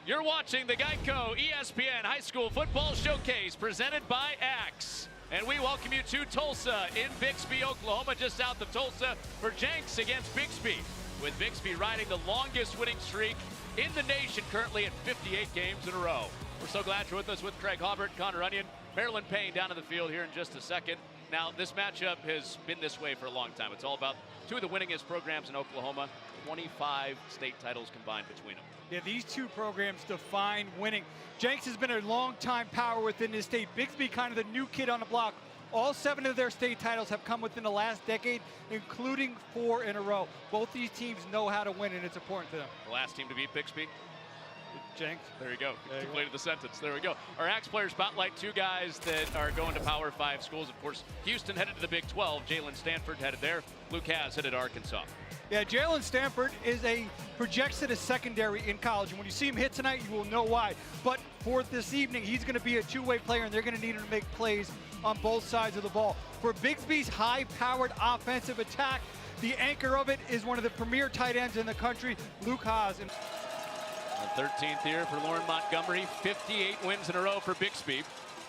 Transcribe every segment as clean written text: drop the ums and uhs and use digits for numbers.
You're watching the Geico ESPN High School Football Showcase presented by Axe. And we welcome you to Tulsa in Bixby, Oklahoma, just south of Tulsa for Jenks against Bixby. With Bixby riding the longest winning streak in the nation, currently at 58 games in a row. We're so glad you're with us with Craig Hobart, Connor Onion, Marilyn Payne down in the field here in just a second. Now, this matchup has been this way for a long time. It's all about two of the winningest programs in Oklahoma, 25 state titles combined between them. Yeah, these two programs define winning. Jenks has been a long-time power within this state. Bixby kind of the new kid on the block. All 7 of their state titles have come within the last decade, including 4 in a row. Both these teams know how to win, and it's important to them. The last team to beat Bixby? Jenks. There you go. Completed the sentence. There we go. Our Axe player spotlight, 2 guys that are going to Power 5 schools. Of course, Houston headed to the Big 12. Jalen Stanford headed there. Luke Haas headed Arkansas. Yeah, Jalen Stanford projects to the secondary in college, and when you see him hit tonight, you will know why. But for this evening, he's going to be a two-way player, and they're going to need him to make plays on both sides of the ball. For Bixby's high-powered offensive attack, the anchor of it is one of the premier tight ends in the country, Luke Haas. The 13th year for Lauren Montgomery, 58 wins in a row for Bixby.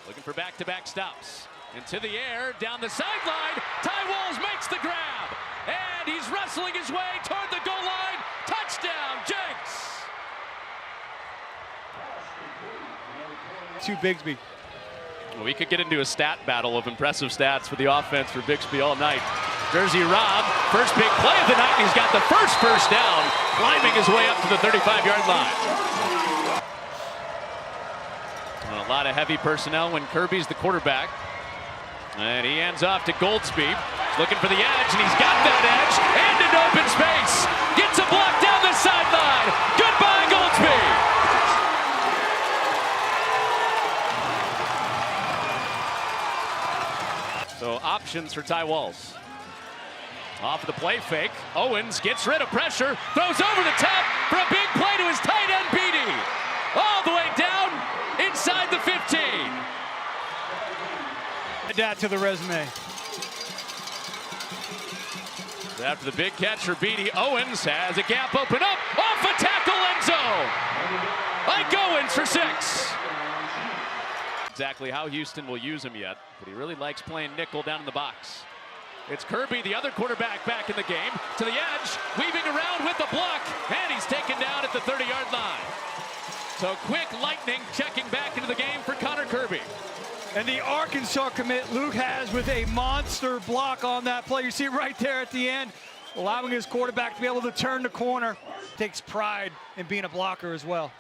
Looking for back-to-back stops. Into the air, down the sideline, Ty Walls makes the grab. And he's wrestling his way toward the goal line. Touchdown, Jenks! To Bixby. Well, we could get into a stat battle of impressive stats for the offense for Bixby all night. Jersey Rob, first big play of the night, and he's got the first down, climbing his way up to the 35-yard line. And a lot of heavy personnel when Kirby's the quarterback. And he ends off to Goldsby, looking for the edge, and he's got that edge, and into open space. Gets a block down the sideline. Goodbye, Goldsby. So options for Ty Walls. Off of the play fake, Owens gets rid of pressure, throws over the top for a big play to his tight end, Beatty. All the way down inside the 15. Add that to the resume. After the big catch for Beatty, Owens has a gap open up, off a tackle, end zone. Mike Owens for 6. Exactly how Houston will use him yet, but he really likes playing nickel down in the box. It's Kirby, the other quarterback, back in the game, to the edge, weaving around with the block, and he's taken down at the 30-yard line. So quick lightning checking back into the game for Connor Kirby. And the Arkansas commit, Luke Haas, with a monster block on that play. You see it right there at the end, allowing his quarterback to be able to turn the corner. Takes pride in being a blocker as well.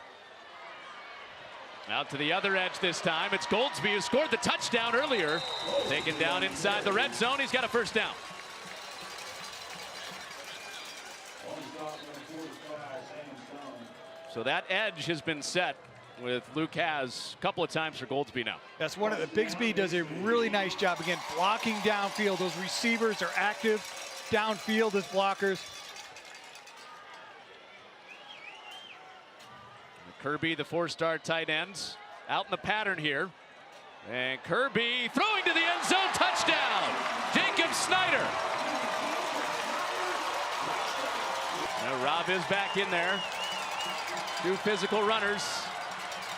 Out to the other edge this time. It's Goldsby who scored the touchdown earlier. Taken down inside the red zone. He's got a first down. So that edge has been set with Luke Haas a couple of times for Goldsby now. That's one of the Bixby does a really nice job again blocking downfield. Those receivers are active downfield as blockers. Kirby, the 4-star tight ends, out in the pattern here. And Kirby throwing to the end zone, touchdown! Jacob Snyder. Now Rob is back in there. 2 physical runners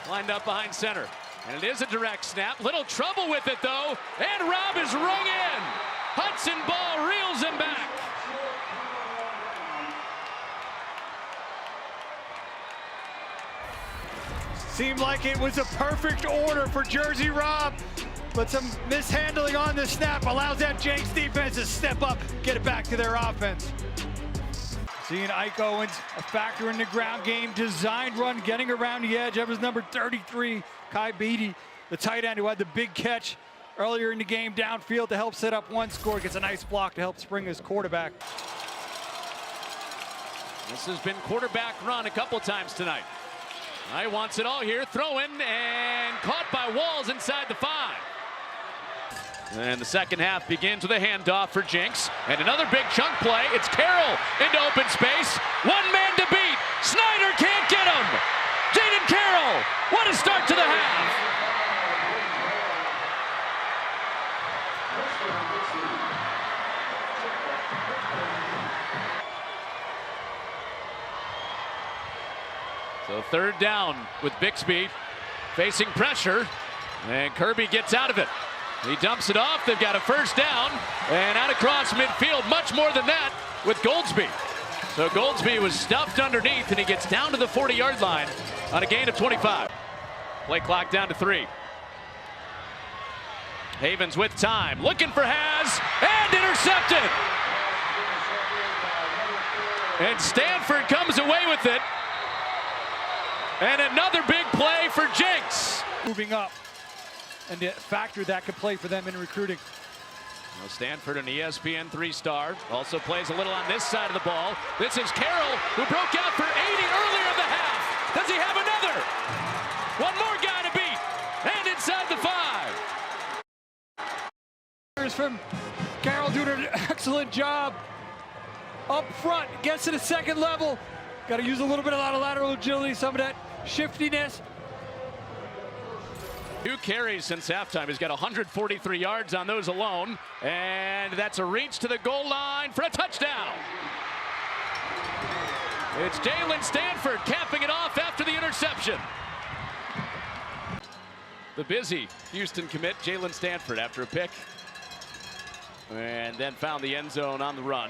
lined up behind center. And it is a direct snap. Little trouble with it, though. And Rob is rung in. Hudson Ball reels him back. Seemed like it was a perfect order for Jersey Rob, but some mishandling on the snap allows that Jenks defense to step up, get it back to their offense. Seeing Ike Owens, a factor in the ground game, designed run, getting around the edge. That was number 33, Kai Beatty, the tight end who had the big catch earlier in the game downfield to help set up one score. Gets a nice block to help spring his quarterback. This has been quarterback run a couple times tonight. I wants it all here, throwing and caught by Walls inside the 5. And the second half begins with a handoff for Jenks. And another big chunk play. It's Carroll into open space. One man to beat. Snyder can't get him. Jaden Carroll, what a start to the half. So third down with Bixby facing pressure, and Kirby gets out of it. He dumps it off. They've got a first down, and out across midfield, much more than that with Goldsby. So Goldsby was stuffed underneath, and he gets down to the 40-yard line on a gain of 25. Play clock down to 3. Havens with time, looking for Has, and intercepted. And Stanford comes away with it. And another big play for Jenks. Moving up, and the factor that could play for them in recruiting. Well, Stanford, an ESPN 3-star, also plays a little on this side of the ball. This is Carroll, who broke out for 80 earlier in the half. Does he have another? One more guy to beat, and inside the 5. From Carroll doing an excellent job up front, gets to the second level. Got to use a little bit of lateral agility, some of that shiftiness. 2 carries since halftime. He's got 143 yards on those alone, and that's a reach to the goal line for a touchdown. It's Jalen Stanford capping it off after the interception. The busy Houston commit, Jalen Stanford, after a pick, and then found the end zone on the run.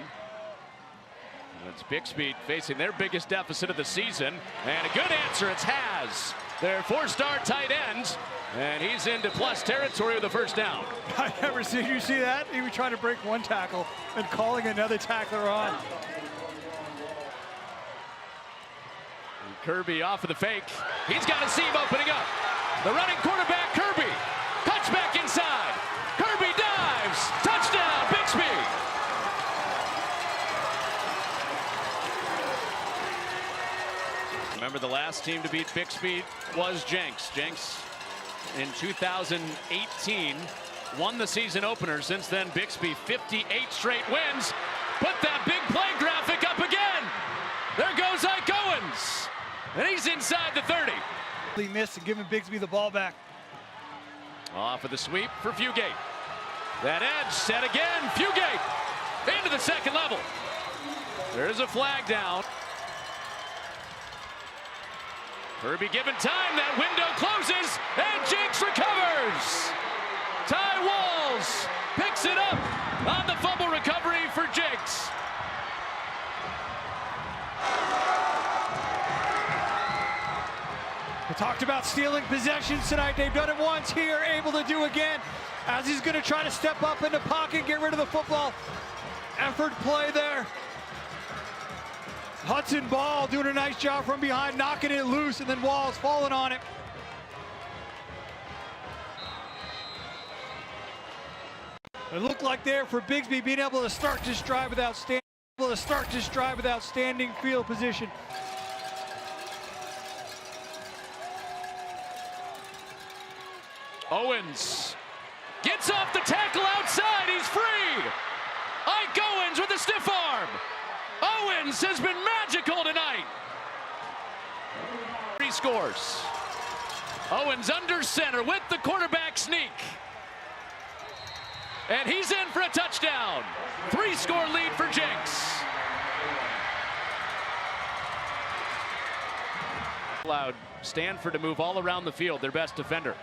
It's Bixby facing their biggest deficit of the season, and a good answer. It's Has, their 4-star tight end, and he's into plus territory with the first down. I never seen you see that. He was trying to break one tackle and calling another tackler on. And Kirby off of the fake. He's got a seam opening up. The running quarterback, Kirby, cuts back inside. Kirby dives. Touchdown, Bixby. Remember, the last team to beat Bixby was Jenks. Jenks in 2018 won the season opener. Since then, Bixby 58 straight wins. Put that big play graphic up again. There goes Ike Owens, and he's inside the 30. He missed and giving Bixby the ball back. Off of the sweep for Fugate. That edge set again. Fugate into the second level. There's a flag down. Kirby given time, that window closes, and Jenks recovers. Ty Walls picks it up on the fumble recovery for Jenks. We talked about stealing possessions tonight. They've done it once here, able to do again, as he's going to try to step up in the pocket, get rid of the football. Effort play there. Hudson Ball doing a nice job from behind, knocking it loose, and then Walls falling on it. It looked like there for Bixby being able to start this drive without standing field position. Owens gets off the tackle outside. He's free. Ike Owens with a stiff arm. Owens has been magical tonight. He scores. Owens under center with the quarterback sneak. And he's in for a touchdown. 3-score lead for Jenks. Allowed Stanford to move all around the field, their best defender.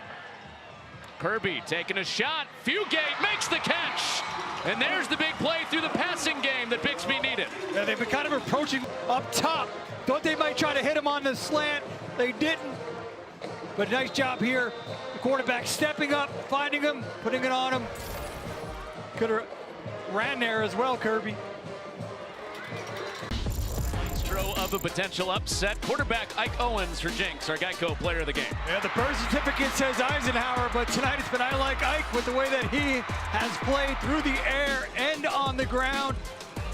Kirby taking a shot. Fugate makes the catch. And there's the big play through the passing game that Bixby needed. Yeah, they've been kind of approaching up top. Thought they might try to hit him on the slant. They didn't. But nice job here. The quarterback stepping up, finding him, putting it on him. Could have ran there as well, Kirby. Of a potential upset. Quarterback Ike Owens for Jenks, our Geico player of the game. Yeah, the birth certificate says Eisenhower, but tonight it's been I like Ike with the way that he has played through the air and on the ground.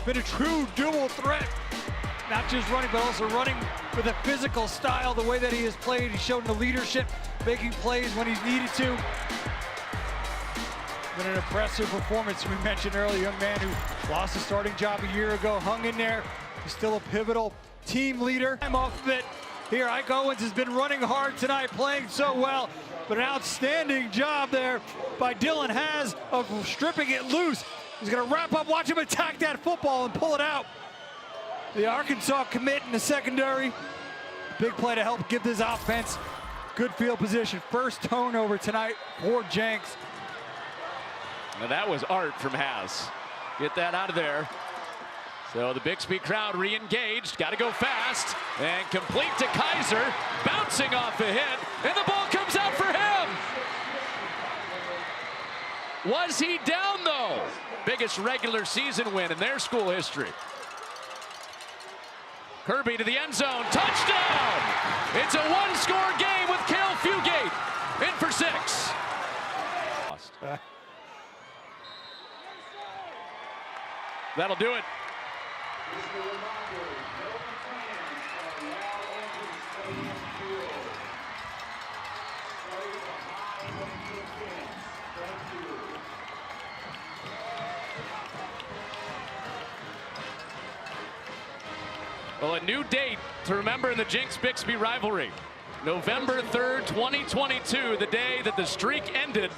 Been a true dual threat. Not just running, but also running with a physical style. The way that he has played, he's shown the leadership, making plays when he's needed to. Been an impressive performance. We mentioned earlier, a young man who lost his starting job a year ago, hung in there. He's still a pivotal team leader. I'm off of it here. Ike Owens has been running hard tonight, playing so well, but an outstanding job there by Dylan Has of stripping it loose. He's gonna wrap up, watch him attack that football and pull it out. The Arkansas commit in the secondary. Big play to help give this offense good field position. First turnover tonight for Jenks. Now that was art from Haas. Get that out of there. So the Bixby crowd re-engaged. Got to go fast. And complete to Kaiser. Bouncing off the hit. And the ball comes out for him. Was he down, though? Biggest regular season win in their school history. Kirby to the end zone. Touchdown! It's a one-score game with Cale Fugate in for 6. That'll do it. Well, a new date to remember in the Jenks-Bixby rivalry. November 3rd, 2022, the day that the streak ended.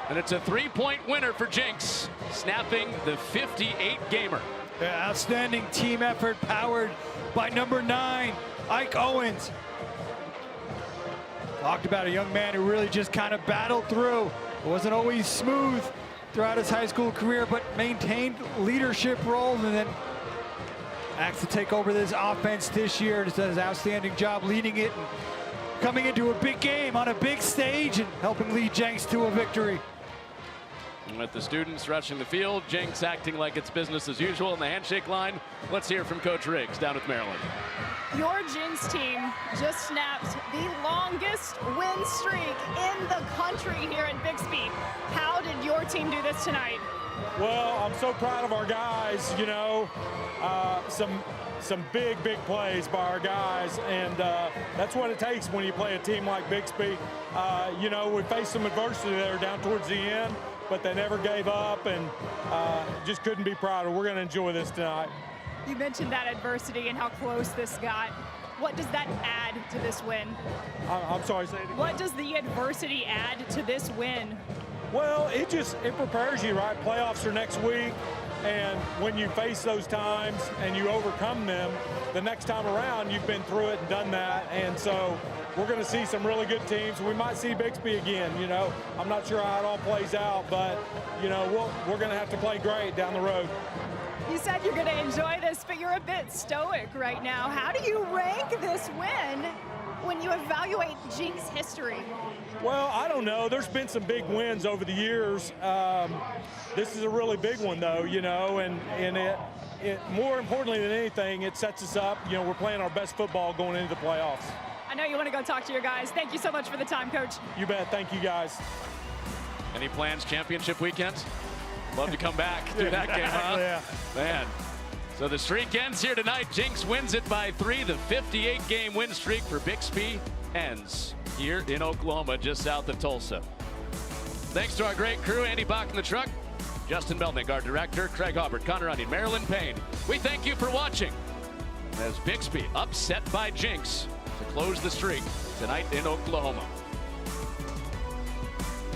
And it's a 3-point winner for Jenks, snapping the 58-gamer. Yeah, outstanding team effort powered by number 9, Ike Owens. Talked about a young man who really just kind of battled through. It wasn't always smooth throughout his high school career, but maintained leadership roles, and then asked to take over this offense this year. Just does an outstanding job leading it and coming into a big game on a big stage and helping lead Jenks to a victory. And with the students rushing the field, Jenks acting like it's business as usual in the handshake line. Let's hear from Coach Riggs down with Maryland. Your Jenks team just snapped the longest win streak in the country here at Bixby. How did your team do this tonight? Well, I'm so proud of our guys, you know, some big plays by our guys, and that's what it takes when you play a team like Bixby. You know, we faced some adversity there down towards the end, but they never gave up, and just couldn't be prouder. We're going to enjoy this tonight. You mentioned that adversity and how close this got. What does that add to this win? I'm sorry, say it again. What does the adversity add to this win? Well, it prepares you, right? Playoffs are next week, and when you face those times and you overcome them, the next time around you've been through it and done that, and so we're going to see some really good teams. We might see Bixby again, you know. I'm not sure how it all plays out, but, you know, we're going to have to play great down the road. You said you're going to enjoy this, but you're a bit stoic right now. How do you rank this win when you evaluate Jenks history? Well, I don't know. There's been some big wins over the years. This is a really big one, though, you know, and it more importantly than anything, it sets us up. You know, we're playing our best football going into the playoffs. I know you want to go talk to your guys. Thank you so much for the time, Coach. You bet. Thank you, guys. Any plans championship weekend? Love to come back to that game, huh? Yeah. Man. So the streak ends here tonight. Jenks wins it by 3. The 58-game win streak for Bixby ends here in Oklahoma, just south of Tulsa. Thanks to our great crew, Andy Bach in the truck, Justin Melnick, our director, Craig Aubert, Connor Onion, Marilyn Payne. We thank you for watching as Bixby upset by Jenks to close the streak tonight in Oklahoma.